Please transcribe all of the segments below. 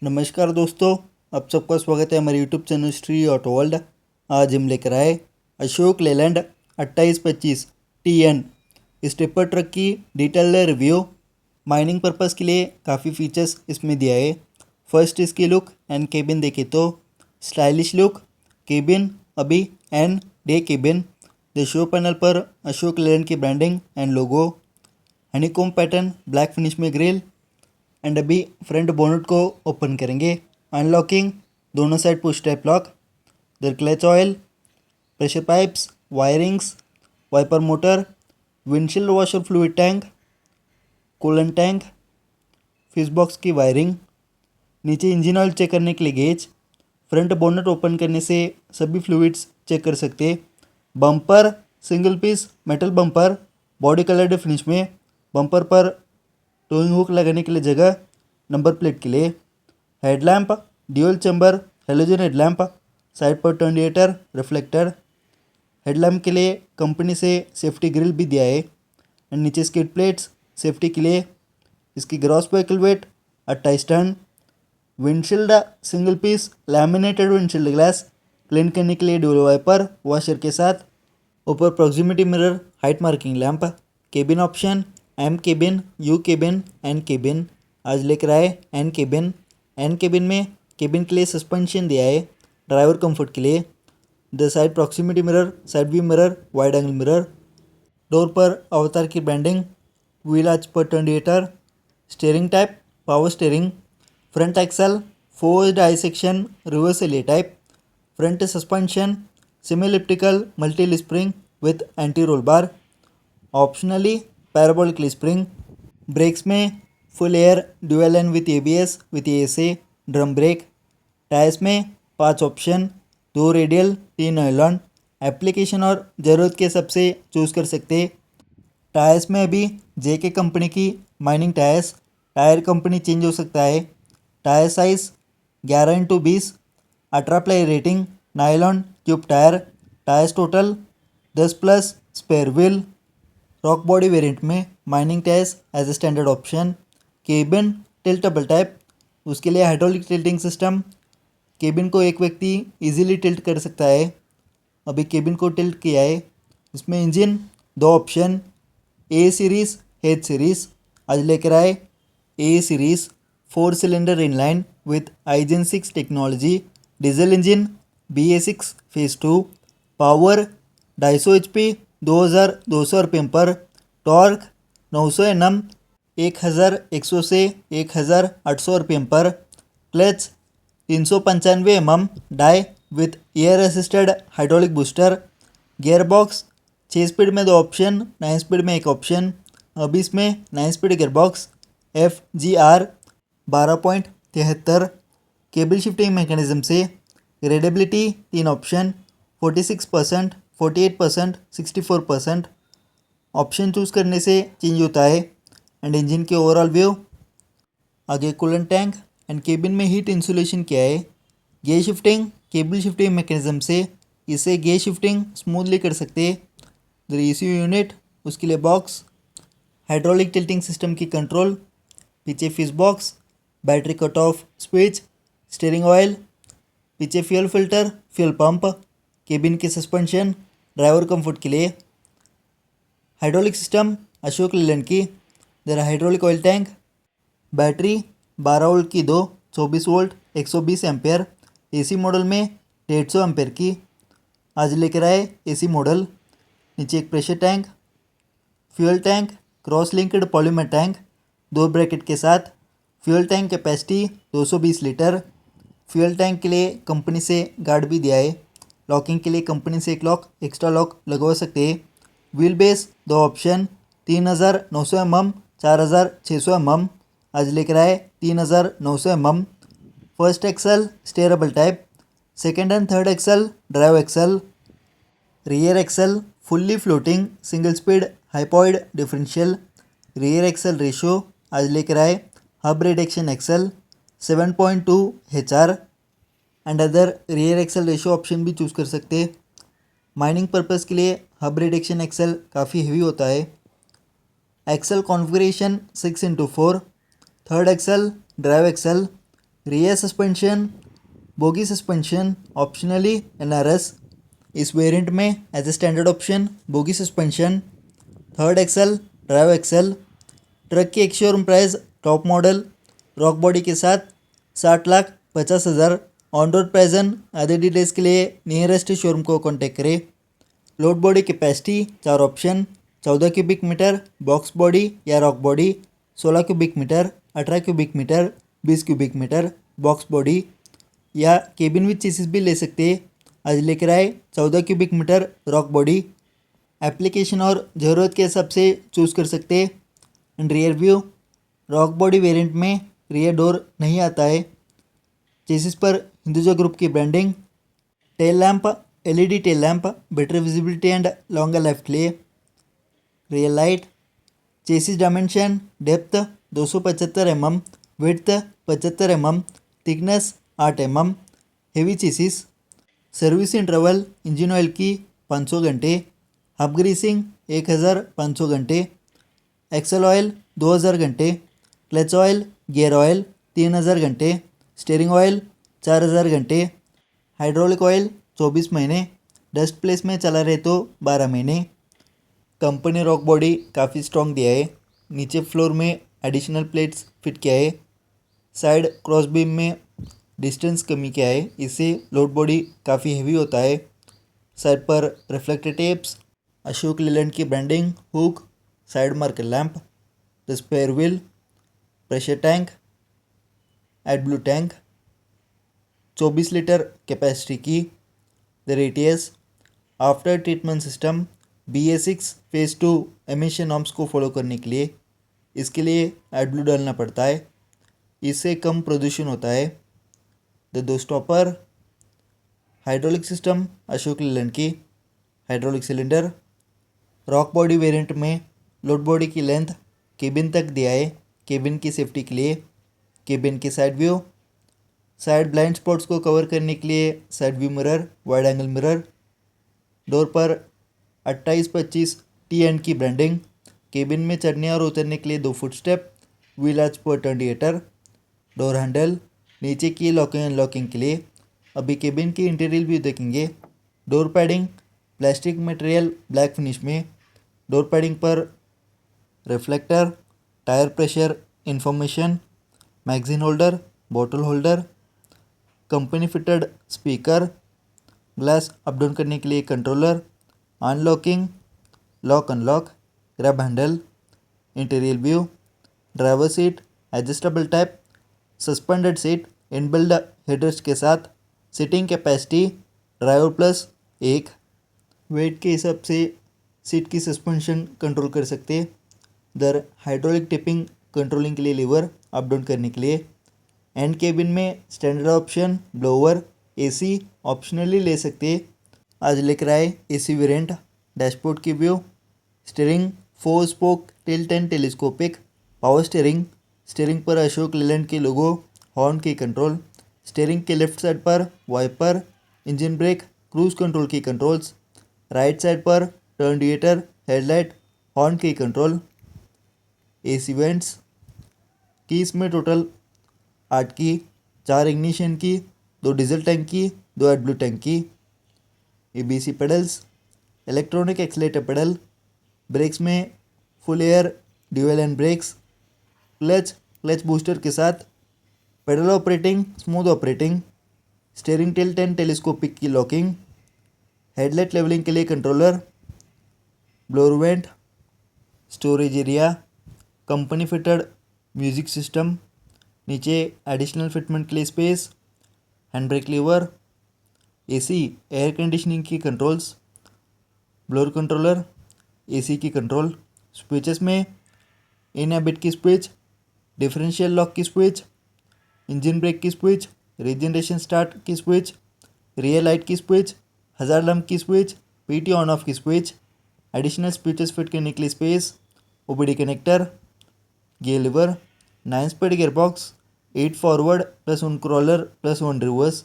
नमस्कार दोस्तों, आप सबका स्वागत है हमारे YouTube channel Shri auto world. आज हम लेकर आए अशोक लेलैंड 2825 TN इस टिप्पर ट्रक की डिटेल रिव्यू। माइनिंग पर्पस के लिए काफ़ी फीचर्स इसमें दिया है। फर्स्ट इसकी लुक एंड केबिन देखें तो स्टाइलिश लुक, केबिन अभी and day cabin. The show panel पर अशोक लेलैंड की branding and logo, honeycomb pattern black finish में ग्रिल। एंड अभी फ्रंट बोनट को ओपन करेंगे। अनलॉकिंग, दोनों side push type lock, the clutch oil, pressure pipes, wirings, wiper motor, windshield washer fluid tank, coolant tank, fish box की wiring, नीचे engine oil check करने के लिए गेज। फ्रंट बोनट ओपन करने से सभी फ्लूइड्स चेक कर सकते। Bumper single piece metal bumper, body coloured finish में। बम्पर पर टोइंग हुक लगाने के लिए जगह, नंबर प्लेट के लिए। Headlamp dual chamber halogen headlamp, side पर टर्निएटर रिफ्लेक्टर। हेडलैम्प के लिए कंपनी से सेफ्टी ग्रिल भी दिया है। एंड नीचे स्किड प्लेट्स सेफ्टी के लिए। इसकी gross vehicle weight 28 ton. Windshield single piece laminated windshield glass, clean करने के लिए ड्यूल वाइपर वॉशर के साथ। ऊपर proximity mirror, height marking lamp. Cabin option M cabin, U cabin, N cabin. आज लेकर आए एन केबिन। एन केबिन में केबिन के लिए सस्पेंशन दिया है ड्राइवर कंफर्ट के लिए। The side proximity mirror, side view mirror, wide angle mirror. Door पर अवतार की ब्रांडिंग। व्हील आर्च पर टर्निएटर। Steering type power steering. Front axle forged I section reverse Elliot type. Front suspension semi elliptical multi spring with anti roll bar. Optionally parabolic spring. Brakes में full air dual एन with ABS with ASA drum brake. Tyres में 5 option, 2 radial 3 nylon. Application और ज़रूरत के हिसाब से choose कर सकते। टायर्स में अभी JK कंपनी की mining tyres. Tyre company change हो सकता है। Tyre size 11x20, 18 ply rating, nylon tube tyre. Tyres total 10+ spare wheel. Rock body variant में mining tyres as a standard option. Cabin tiltable type, उसके लिए hydraulic tilting system. Cabin को एक व्यक्ति easily tilt कर सकता है। अभी केबिन को टिल्ट किया है। इसमें engine 2 option, A series, H series. आज लेकर आए A series 4 cylinder inline with iGen 6 technology, diesel engine, BA6 phase 2। Power 250 HP, 2200 RPM पर। टॉर्क 900 Nm, 1100 से 1800 RPM पर। Clutch 395 mm dia with air assisted hydraulic booster. Gear box 6 speed में 2 option, 9 speed में 1 option. अभी इसमें 9 speed gear box FGR 12.73। Cable shifting mechanism से रेडेबिलिटी 3 option, 46%, 48%, 64%। Option choose करने से चेंज होता है। एंड इंजन के ओवरऑल व्यू। आगे कूलेंट टैंक एंड केबिन में हीट इंसुलेशन किया है। Gear shifting cable shifting mechanism से इसे गियर शिफ्टिंग स्मूथली कर सकते हैं। द ECU यूनिट, उसके लिए बॉक्स। हाइड्रोलिक टिल्टिंग सिस्टम की कंट्रोल। पीछे fish box, battery cut off switch, steering oil. पीछे fuel filter, fuel pump. Cabin की सस्पेंशन ड्राइवर कंफर्ट के लिए। हाइड्रोलिक सिस्टम अशोक लेलैंड की। There hydraulic oil tank. Battery 12 volt की 2 24 वोल्ट 120 एम्पेयर। AC मॉडल में 150 ampere की। आज लेकर आए AC मॉडल। नीचे एक pressure tank, fuel tank, cross linked polymer tank 2 bracket के साथ। Fuel tank capacity 220 litre. Fuel tank के लिए कंपनी से गार्ड भी दिया है। लॉकिंग के लिए कंपनी से एक लॉक एक्स्ट्रा लॉक लगवा सकते हैं। Wheel base 2 option, 3900 mm, 4600 mm। आज लेकर आए 3900 mm। First axle steerable type, second and third axle drive axle. Rear axle fully floating single speed hypoid differential. Rear axle ratio आज लेकर आए hub reduction axle 7.2 HR। And other rear axle ratio option भी choose कर सकते। Mining purpose के लिए hub reduction axle काफ़ी heavy होता है। Axle configuration 6x4। Third axle drive axle rear suspension, bogie suspension optionally NRS। इस वेरिएंट में as a standard option bogie suspension. Third axle, drive axle. Truck की एक showroom price top model rock body के साथ 60,50,000। On road present. आधे details के लिए नियरेस्ट शोरूम को कॉन्टेक्ट करें। Load body capacity 4 option 14 cubic metre, box body या rock body 16 cubic metre, 18 cubic metre, 20 cubic metre, box body या cabin with chassis भी ले सकते हैं। आज लेकर आए 14 cubic metre rock body. Application और ज़रूरत के हिसाब से चूज़ कर सकते हैं। And rear view, rock body variant में रियर डोर नहीं आता है। चेसिस पर हिंदुजा ग्रुप की branding. Tail lamp LED tail lamp better visibility and longer life के लिए। Rear light. Chassis dimension depth 275 mm, width 75 mm, thickness 8 mm। Heavy chassis. Service interval engine oil की 500 घंटे, hub greasing 1500 घंटे, axle oil 2000 घंटे, clutch oil gear oil 3000 घंटे, steering oil 4000 घंटे, hydraulic oil 24 महीने, dust place में चला रहे तो 12 महीने। कंपनी रॉक बॉडी काफ़ी स्ट्रॉन्ग दिया है। नीचे फ्लोर में एडिशनल प्लेट्स फिट किया है। साइड क्रॉस बीम में डिस्टेंस कमी किया है, इससे लोड बॉडी काफ़ी हेवी होता है। साइड पर रिफ्लेक्टर टेप्स, अशोक लेलैंड की branding, hook, side marker lamp, the spare wheel, pressure tank, AdBlue tank, 24 litre capacity की, द रेटियस। After treatment system BS6 phase 2 emission norms को फॉलो करने के लिए इसके लिए एडब्लू डालना पड़ता है, इससे कम प्रदूषण होता है। द दो stopper. Hydraulic system Ashok Leyland की, hydraulic cylinder. Rock body variant में लोड बॉडी की लेंथ केबिन तक दिया है, केबिन की सेफ्टी के लिए। केबिन की side view, side blind spots को कवर करने के लिए side view mirror, wide angle mirror. Door पर 28-25 TN की ब्रांडिंग। केबिन में चढ़ने और उतरने के लिए 2 फुट स्टेप, व्हील आर्च पर टर्निएटर। डोर हैंडल, नीचे की लॉकिंग अनलॉकिंग के लिए। अभी केबिन की इंटीरियर व्यू देखेंगे। Door padding plastic material black finish में। डोर पैडिंग पर reflector, tyre pressure information, magazine holder, bottle holder, company fitted speaker, glass up down करने के लिए controller, unlocking, lock unlock, grab handle. Interior view, driver seat adjustable type, suspended seat inbuilt headrest के साथ। Seating capacity driver plus 1। Weight के हिसाब से seat की suspension control कर सकते हैं। दर हाइड्रोलिक टिपिंग कंट्रोलिंग के लिए लीवर अप डाउन करने के लिए। एंड केबिन में standard option blower, AC optionally ले सकते हैं। आज लेकर आए AC वेरिएंट। डैशबोर्ड की view, steering 4 spoke tilt and telescopic, power steering. Steering पर अशोक लेलैंड के लोगो, हॉर्न की कंट्रोल। स्टीयरिंग के लेफ्ट साइड पर wiper, engine brake, cruise control की कंट्रोल्स। राइट साइड पर टर्निएटर, हेडलाइट, हॉर्न की कंट्रोल। AC vents. कीज में टोटल 8 की, 4 इग्निशन की, 2 डीजल टैंक की, 2 एडब्लू टैंक की। ABC pedals, electronic accelerator pedal. Brakes में full air dual and brakes. Clutch booster के साथ। Pedal operating smooth operating. Steering tilt and telescopic की लॉकिंग। Headlight levelling के लिए controller. Blower vent. Storage area, company fitted music system. नीचे additional fitment के लिए space, hand brake lever. AC air conditioning की कंट्रोल्स। ब्लोअर कंट्रोलर, AC की control. Switches में इन हैबिट की स्विच, डिफरेंशियल लॉक की स्विच, इंजन ब्रेक की स्विच, रीजनरेशन स्टार्ट की स्विच, रियर लाइट की स्विच, हज़ार लैम्प की स्विच, PT ऑन ऑफ की स्विच। एडिशनल स्विचेस फिट करने के लिए space, OBD connector, gear lever, 9 speed gear box, 8 forward plus 1 crawler plus 1 reverse.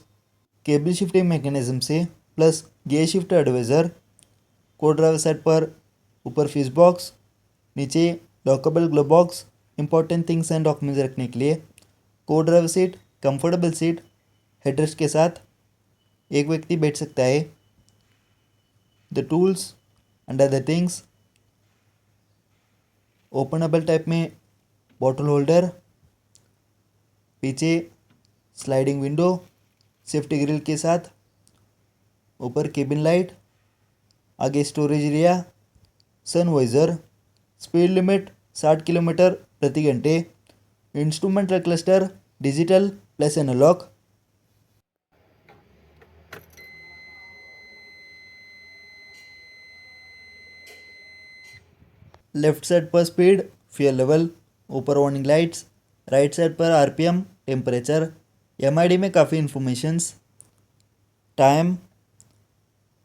Cable shifting mechanism से plus gear shift adviser. को driver side पर ऊपर fuse box, नीचे lockable glove box, important things and documents रखने के लिए। को driver seat comfortable seat headrest के साथ एक व्यक्ति बैठ सकता है। The tools and other things, openable type में बॉटल होल्डर, पीछे स्लाइडिंग विंडो सेफ्टी ग्रिल के साथ, ऊपर केबिन लाइट, आगे storage area, sunvisor, speed limit 60 kilometre प्रति घंटे, instrumental cluster digital plus analogue. Left side पर स्पीड, फ्यूल लेवल, ऊपर वार्निंग लाइट्स, राइट साइड पर आरपीएम, टेम्परेचर, एमआईडी में काफ़ी informations, time,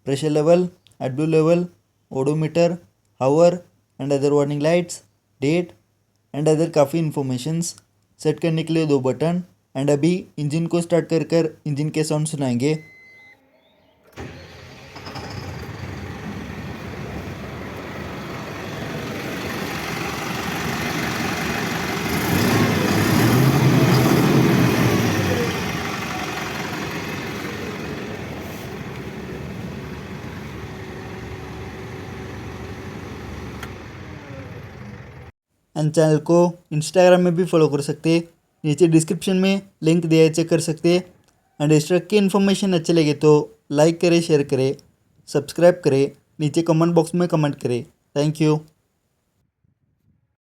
pressure level, AdBlue level, odometer, hour and other warning lights, date and other काफ़ी informations. Set करने के लिए 2 button. And अभी इंजन को स्टार्ट कर इंजन के साउंड सुनाएंगे। एंड चैनल को इंस्टाग्राम में भी फॉलो कर सकते हैं, नीचे डिस्क्रिप्शन में लिंक दिया है, चेक कर सकते हैं। एंड इस ट्रक की इन्फॉर्मेशन अच्छी लगे तो लाइक करें, शेयर करें, सब्सक्राइब करें, नीचे कमेंट बॉक्स में कमेंट करें। Thank you.